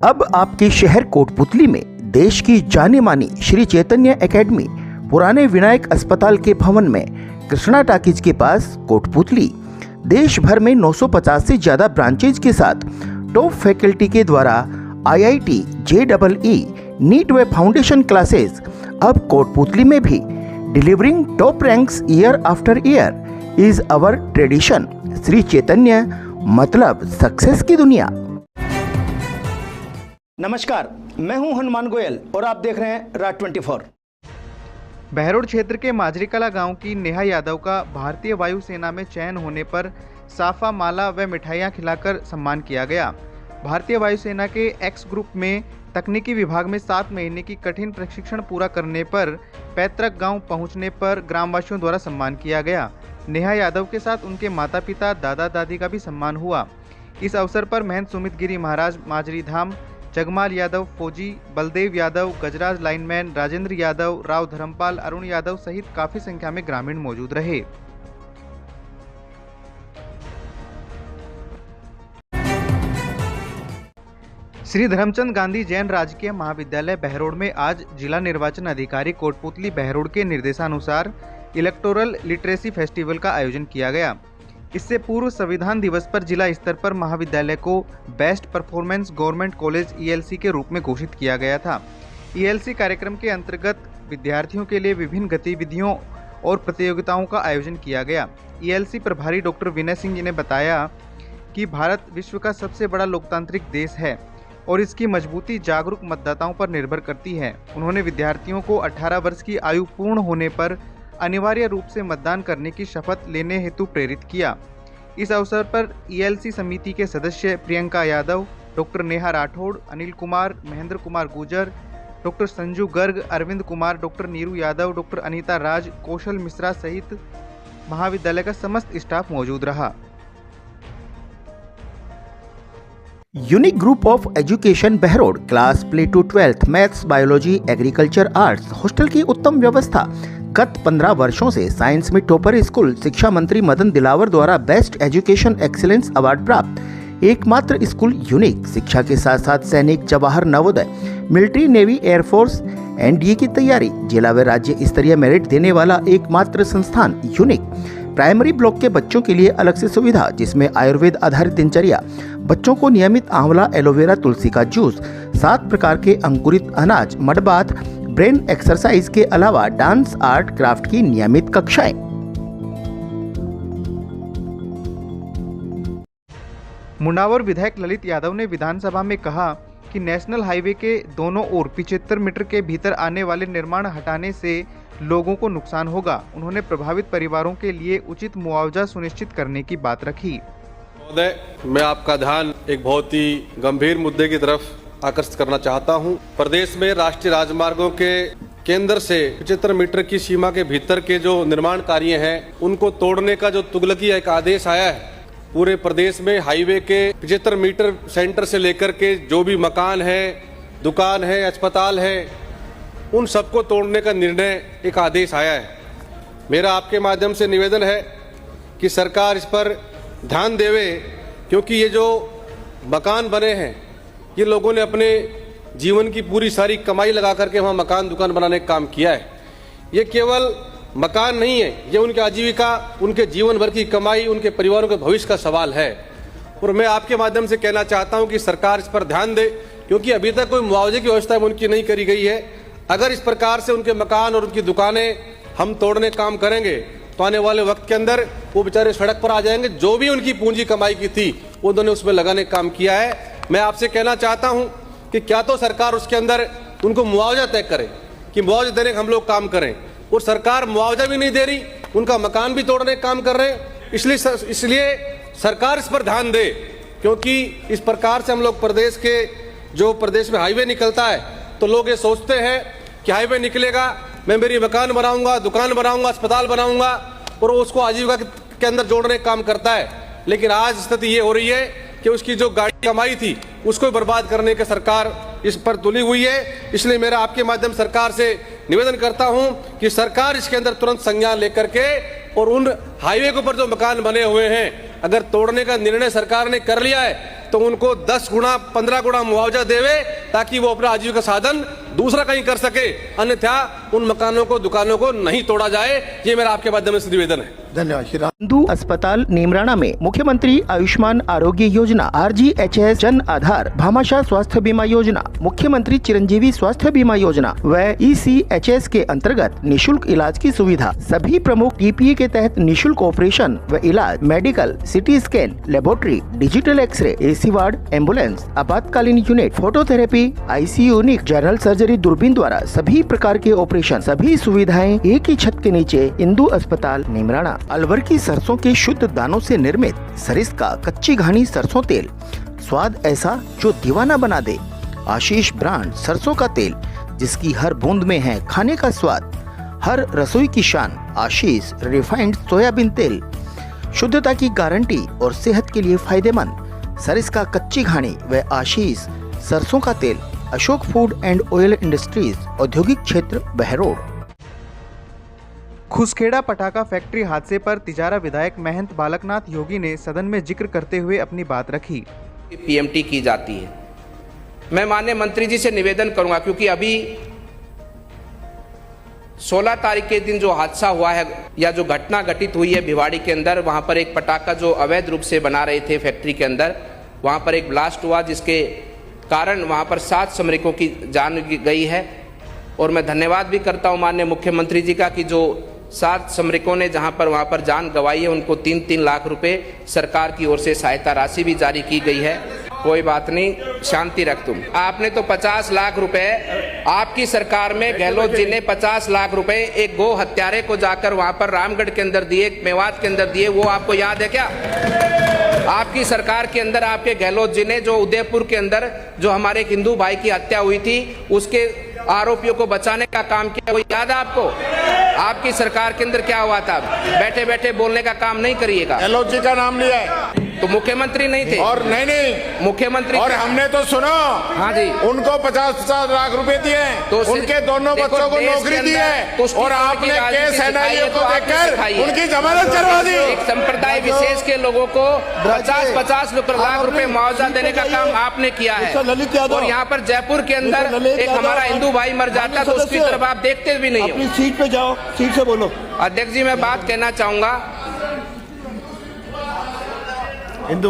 अब आपके शहर कोटपुतली में देश की जाने मानी श्री चैतन्य एकेडमी पुराने विनायक अस्पताल के भवन में कृष्णा टॉकीज के पास कोटपुतली देश भर में 950 से ज्यादा ब्रांचेज के साथ टॉप फैकल्टी के द्वारा IIT, JEE, नीट व फाउंडेशन क्लासेस अब कोटपुतली में भी delivering top ranks year after year is our tradition. Shri Chaitanya मतलब सक्सेस की दुनिया। नमस्कार, मैं हूं हनुमान गोयल और आप देख रहे हैं राज 24। बहरोड क्षेत्र के माजरीकला गांव की नेहा यादव का भारतीय वायुसेना में चयन होने पर साफा, माला व मिठाइयां खिलाकर सम्मान किया गया। भारतीय वायुसेना के एक्स ग्रुप में तकनीकी विभाग में 7 महीने की कठिन प्रशिक्षण पूरा करने पर पैतृक गांव पहुंचने पर ग्रामवासियों द्वारा सम्मान किया गया। नेहा यादव के साथ उनके माता पिता, दादा दादी का भी सम्मान हुआ। इस अवसर पर महंत सुमित गिरी महाराज माजरी धाम, जगमाल यादव फौजी, बलदेव यादव, गजराज लाइनमैन, राजेंद्र यादव, राव धर्मपाल, अरुण यादव सहित काफी संख्या में ग्रामीण मौजूद रहे। श्री धर्मचंद गांधी जैन राजकीय महाविद्यालय बहरोड में आज जिला निर्वाचन अधिकारी कोटपुतली बहरोड के निर्देशानुसार इलेक्टोरल लिटरेसी फेस्टिवल का आयोजन किया गया। इससे पूर्व संविधान दिवस पर जिला स्तर पर महाविद्यालय को best performance government college ELC के रूप में घोषित किया गया था। ELC कार्यक्रम के अंतर्गत विद्यार्थियों के लिए विभिन्न गतिविधियों और प्रतियोगिताओं का आयोजन किया गया। ELC प्रभारी डॉक्टर विनय सिंह जी ने बताया कि भारत विश्व का सबसे बड़ा लोकतांत्रिक देश है और इसकी मजबूती जागरूक मतदाताओं पर निर्भर करती है। उन्होंने विद्यार्थियों को 18 वर्ष की आयु पूर्ण होने पर अनिवार्य रूप से मतदान करने की शपथ लेने हेतु प्रेरित किया। इस अवसर पर ELC समिति के सदस्य Priyanka Yadav, doctor Neha Rathore, Anil Kumar, Mahendra Kumar Gujar, doctor Sanju Garg, Arvind Kumar, doctor Neeru Yadav, doctor Anita Raj, Kaushal Mishra सहित महाविद्यालय का समस्त स्टाफ मौजूद रहा। Unique group of education Behror class play to 12th maths, biology, agriculture, arts hostel की उत्तम व्यवस्था। गत 15 वर्षों से साइंस में टॉपर स्कूल, शिक्षा मंत्री मदन दिलावर द्वारा बेस्ट एजुकेशन एक्सीलेंस अवार्ड प्राप्त एकमात्र स्कूल। यूनिक शिक्षा के साथ साथ सैनिक, Jawahar Navodaya, military, navy, air force, NDA की तैयारी, जिला व राज्य स्तरीय मेरिट देने वाला एकमात्र संस्थान यूनिक। प्राइमरी ब्लॉक के बच्चों के लिए अलग से सुविधा जिसमें आयुर्वेद आधारित दिनचर्या, बच्चों को नियमित आंवला, एलोवेरा, तुलसी का जूस, 7 प्रकार के अंकुरित अनाज, मड बाथ, ब्रेन एक्सरसाइज के अलावा डांस, आर्ट, क्राफ्ट की नियमित कक्षाएं। मुंडावर विधायक ललित यादव ने विधानसभा में कहा कि नेशनल हाईवे के दोनों ओर 75 मीटर के भीतर आने वाले निर्माण हटाने से लोगों को नुकसान होगा। उन्होंने प्रभावित परिवारों के लिए उचित मुआवजा सुनिश्चित करने की बात रखी। महोदय, मैं आपका ध्यान एक बहुत ही गंभीर मुद्दे की तरफ आकर्षित करना चाहता हूं। प्रदेश में राष्ट्रीय राजमार्गों के केंद्र से 75 मीटर की सीमा के भीतर के जो निर्माण कार्य हैं, उनको तोड़ने का जो तुगलकी एक आदेश आया है, पूरे प्रदेश में हाईवे के 75 मीटर सेंटर से लेकर के जो भी मकान है, दुकान है, अस्पताल है, उन सबको तोड़ने का निर्णय एक आदेश आया है। मेरा आपके माध्यम से निवेदन है कि सरकार इस पर ध्यान देवे, क्योंकि ये जो मकान बने हैं, ये लोगों ने अपने जीवन की पूरी सारी कमाई लगा करके वहाँ मकान दुकान बनाने का काम किया है। ये केवल मकान नहीं है, ये उनकी आजीविका, उनके जीवन भर की कमाई, उनके परिवारों के भविष्य का सवाल है। और मैं आपके माध्यम से कहना चाहता हूँ कि सरकार इस पर ध्यान दे, क्योंकि अभी तक कोई मुआवजे की व्यवस्था उनकी नहीं करी गई है। अगर इस प्रकार से उनके मकान और उनकी दुकानें हम तोड़ने काम करेंगे तो आने वाले वक्त के अंदर वो बेचारे सड़क पर आ जाएंगे। जो भी उनकी पूंजी कमाई की थी वो उन्होंने उसमें लगाने का काम किया है। मैं आपसे कहना चाहता हूं कि क्या तो सरकार उसके अंदर उनको मुआवजा तय करे कि मुआवजा देने का हम लोग काम करें, और सरकार मुआवजा भी नहीं दे रही, उनका मकान भी तोड़ने का काम कर रहे हैं। इसलिए सरकार इस पर ध्यान दे, क्योंकि इस प्रकार से हम लोग प्रदेश में हाईवे निकलता है तो लोग ये सोचते हैं कि हाईवे निकलेगा, मैं मेरी मकान बनाऊंगा, दुकान बनाऊंगा, अस्पताल बनाऊंगा, और उसको आजीविका के अंदर जोड़ने का काम करता है। लेकिन आज स्थिति ये हो रही है कि उसकी जो गाड़ी कमाई थी उसको बर्बाद करने की सरकार इस पर तुली हुई है। इसलिए मेरा आपके माध्यम सरकार से निवेदन करता हूं कि सरकार इसके अंदर तुरंत संज्ञान लेकर के और उन हाईवे के ऊपर जो मकान बने हुए हैं, अगर तोड़ने का निर्णय सरकार ने कर लिया है तो उनको 10 गुना 15 गुना मुआवजा देवे, ताकि वो अपना आजीविका साधन दूसरा कहीं कर सके, अन्यथा उन मकानों को, दुकानों को नहीं तोड़ा जाए। ये मेरा आपके माध्यम से निवेदन है। धन्यवाद। हिंदू अस्पताल नीमराना में मुख्यमंत्री आयुष्मान आरोग्य योजना, RGHS जन आधार, भामाशाह स्वास्थ्य बीमा योजना, मुख्यमंत्री चिरंजीवी स्वास्थ्य बीमा योजना व ECHS के अंतर्गत निशुल्क इलाज की सुविधा, सभी प्रमुख TPA के तहत निशुल्क ऑपरेशन व इलाज, medical, CT scan, laboratory, digital X-ray, AC ward, ambulance, आपातकालीन unit, phototherapy, ICU unit, general surgery, दूरबीन द्वारा सभी प्रकार के ऑपरेशन, सभी सुविधाएं एक ही छत के नीचे। हिंदू अस्पताल नीमराना। अलवर की सरसों के शुद्ध दानों से निर्मित सरिस्का कच्ची घानी सरसों तेल, स्वाद ऐसा जो दीवाना बना दे। आशीष ब्रांड सरसों का तेल, जिसकी हर बूंद में है खाने का स्वाद, हर रसोई की शान। आशीष रिफाइंड सोयाबीन तेल, शुद्धता की गारंटी और सेहत के लिए फायदेमंद। सरिस्का कच्ची घानी व आशीष सरसों का तेल। Ashok food and oil industries, औद्योगिक क्षेत्र, बहरोड। खुसखेड़ा पटाखा फैक्ट्री हादसे पर तिजारा विधायक महंत बालकनाथ योगी ने सदन में जिक्र करते हुए अपनी बात रखी। PMT की जाती है। मैं माननीय मंत्री जी से निवेदन करूंगा, क्योंकि अभी 16 तारीख के दिन जो हादसा हुआ है या जो घटना घटित हुई है भिवाड़ी के अंदर, वहां पर एक पटाखा जो अवैध रूप से बना रहे थे फैक्ट्री के अंदर, वहां पर एक ब्लास्ट हुआ, जिसके कारण वहां पर 7 श्रमिकों की जान गई है। और मैं धन्यवाद भी करता हूं माननीय मुख्यमंत्री जी का कि जो 7 श्रमिकों ने जहां पर वहां पर जान गंवाई है, उनको 3-3 लाख रुपए सरकार की ओर से सहायता राशि भी जारी की गई है। कोई बात नहीं, शांति रख तुम। आपने तो 50 लाख रुपए, आपकी सरकार में गहलोत जी ने 50 लाख रुपए एक गो हत्यारे को जाकर वहां पर रामगढ़ के अंदर दिए, मेवात के अंदर दिए, वो आपको याद है क्या? आपकी सरकार के अंदर आपके गहलोत जी ने जो उदयपुर के अंदर जो हमारे एक हिंदू भाई की हत्या हुई थी, उसके आरोपियों को बचाने का काम किया, वो याद है आपको? आपकी सरकार के अंदर क्या हुआ था? बैठे बैठे बोलने का काम नहीं करिएगा। गहलोत जी का नाम लिया है तो मुख्यमंत्री नहीं थे? और नहीं मुख्यमंत्री, और हमने तो सुनो, हाँ जी, उनको 50 लाख रुपए दिए, तो उनके दोनों बच्चों को नौकरी दी है, और आपने केस एनआईए को देखकर उनकी जमानत करवा दी। एक संप्रदाय विशेष के लोगों को 50-50 लाख रुपए मुआवजा देने का काम आपने किया है। और यहाँ पर जयपुर के अंदर एक हमारा हिंदू भाई मर जाता तो उसकी तरफ आप देखते भी नहीं हो। सीट पे जाओ, सीट से बोलो। अध्यक्ष जी, मैं बात कहना चाहूंगा, हिंदू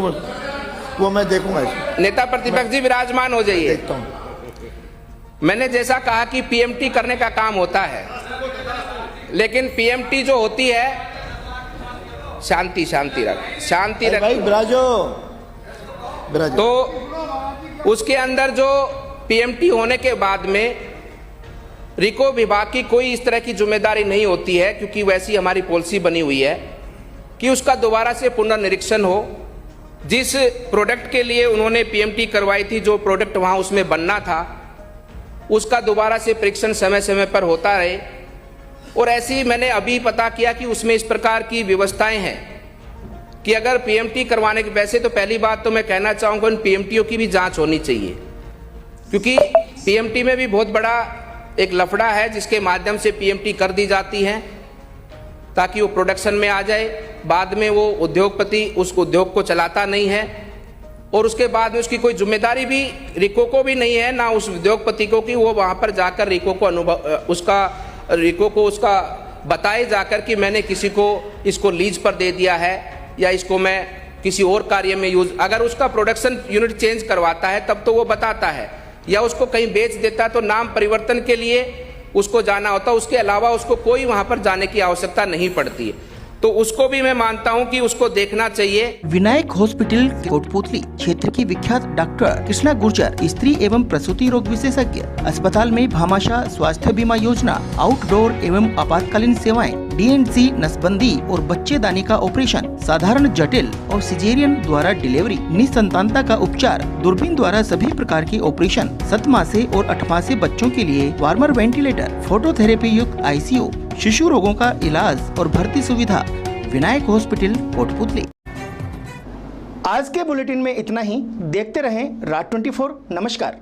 वो मैं देखूंगा। नेता प्रतिपक्ष जी विराजमान हो जाइए। देखता हूं। मैंने जैसा कहा कि PMT करने का काम होता है, लेकिन PMT जो होती है, शांति रख भाई बिराजो। तो उसके अंदर जो PMT होने के बाद में रिको विभाग की कोई इस तरह की जिम्मेदारी नहीं होती है, क्योंकि वैसी हमारी पॉलिसी बनी हुई है कि उसका दोबारा से पुनर्निरीक्षण हो। जिस प्रोडक्ट के लिए उन्होंने PMT करवाई थी, जो प्रोडक्ट वहां उसमें बनना था, उसका दोबारा से परीक्षण समय समय पर होता रहे। और ऐसे ही मैंने अभी पता किया कि उसमें इस प्रकार की व्यवस्थाएं हैं कि अगर PMT करवाने के, वैसे तो पहली बात तो मैं कहना चाहूँगा इन PMTओं की भी जांच होनी चाहिए, क्योंकि PMT में भी बहुत बड़ा एक लफड़ा है, जिसके माध्यम से PMT कर दी जाती है ताकि वो प्रोडक्शन में आ जाए। बाद में वो उद्योगपति उस उद्योग को चलाता नहीं है, और उसके बाद में उसकी कोई जिम्मेदारी भी रिको को भी नहीं है, ना उस उद्योगपति को, कि वो वहाँ पर जाकर रिको को उसका बताए जाकर कि मैंने किसी को इसको लीज पर दे दिया है या इसको मैं किसी और कार्य में यूज। अगर उसका प्रोडक्शन यूनिट चेंज करवाता है तब तो वो बताता है, या उसको कहीं बेच देता तो नाम परिवर्तन के लिए उसको जाना होता, उसके अलावा उसको कोई वहां पर जाने की आवश्यकता नहीं पड़ती है। तो उसको भी मैं मानता हूं कि उसको देखना चाहिए। विनायक हॉस्पिटल कोटपुतली क्षेत्र की विख्यात डॉक्टर कृष्णा गुर्जर, स्त्री एवं प्रसूति रोग विशेषज्ञ। अस्पताल में भामाशाह स्वास्थ्य बीमा योजना, आउटडोर एवं आपातकालीन सेवाएं, DNC नसबंदी और बच्चेदानी का ऑपरेशन, साधारण जटिल और सिजेरियन द्वारा डिलीवरी, निसंतानता का उपचार, दूरबीन द्वारा सभी प्रकार के ऑपरेशन, 7 मासे और 8 मासे बच्चों के लिए वार्मर वेंटिलेटर, फोटोथेरेपी युक्त ICU, शिशु रोगों का इलाज और भर्ती सुविधा। विनायक हॉस्पिटल कोटपुतली। आज के बुलेटिन में इतना ही। देखते रहें राज 24। नमस्कार।